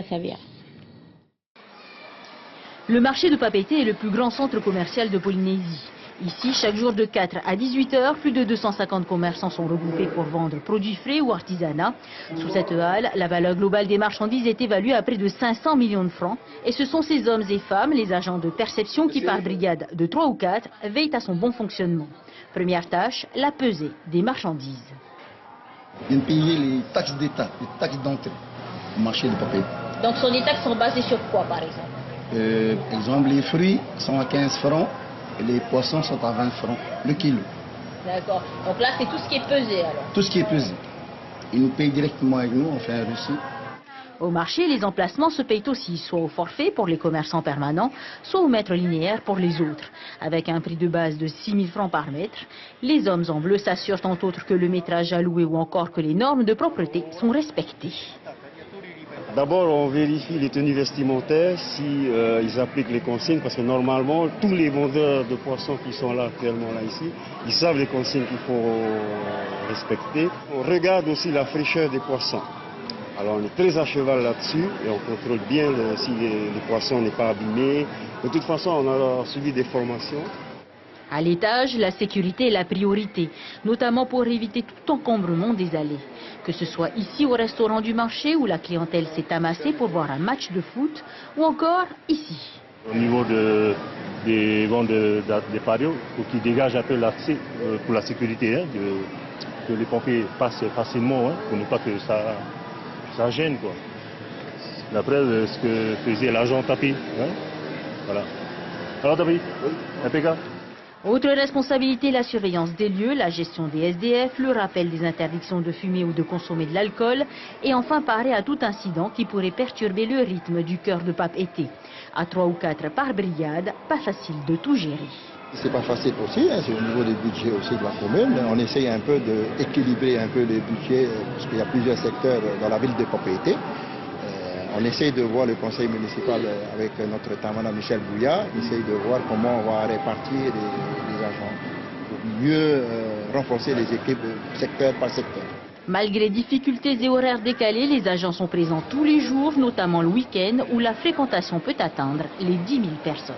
Très bien. Le marché de Papeete est le plus grand centre commercial de Polynésie. Ici, chaque jour de 4 à 18 heures, plus de 250 commerçants sont regroupés pour vendre produits frais ou artisanat. Sous cette halle, la valeur globale des marchandises est évaluée à près de 500 millions de francs. Et ce sont ces hommes et femmes, les agents de perception qui, par brigade de 3 ou 4, veillent à son bon fonctionnement. Première tâche, la pesée des marchandises. Ils payer les taxes d'État, les taxes d'entrée au marché de Papeete. Donc, les taxes sont basées sur quoi, par exemple? Exemple, les fruits sont à 15 francs et les poissons sont à 20 francs le kilo. D'accord. Donc là, c'est tout ce qui est pesé, alors? Tout ce qui est pesé. Ils nous payent directement avec nous, on fait un reçu. Au marché, les emplacements se payent aussi, soit au forfait pour les commerçants permanents, soit au mètre linéaire pour les autres. Avec un prix de base de 6 000 francs par mètre, les hommes en bleu s'assurent entre autres que le métrage alloué ou encore que les normes de propreté sont respectées. D'abord, on vérifie les tenues vestimentaires, si ils appliquent les consignes, parce que normalement, tous les vendeurs de poissons qui sont là actuellement là ici, ils savent les consignes qu'il faut respecter. On regarde aussi la fraîcheur des poissons. Alors on est très à cheval là-dessus et on contrôle bien si les poissons n'est pas abîmés. De toute façon, on a suivi des formations. À l'étage, la sécurité est la priorité, notamment pour éviter tout encombrement des allées. Que ce soit ici au restaurant du marché où la clientèle s'est amassée pour voir un match de foot, ou encore ici. Au niveau des ventes des parios, pour qu'ils dégagent un peu l'accès pour la sécurité, hein, que les pompiers passent facilement, hein, pour ne pas que ça gêne, quoi. D'après ce que faisait l'agent Tapi. Hein, voilà. Alors Tapi, impeccable. Autre responsabilité, la surveillance des lieux, la gestion des SDF, le rappel des interdictions de fumer ou de consommer de l'alcool, et enfin parer à tout incident qui pourrait perturber le rythme du cœur de Papeete. À 3 ou 4 par brigade, pas facile de tout gérer. C'est pas facile aussi, hein, c'est au niveau des budgets aussi de la commune. On essaye un peu d'équilibrer un peu les budgets, parce qu'il y a plusieurs secteurs dans la ville de Papeete. On essaye de voir le conseil municipal avec notre tamana Michel Bouya, essaye de voir comment on va répartir les agents pour mieux renforcer les équipes secteur par secteur. Malgré difficultés et horaires décalés, les agents sont présents tous les jours, notamment le week-end où la fréquentation peut atteindre les 10 000 personnes.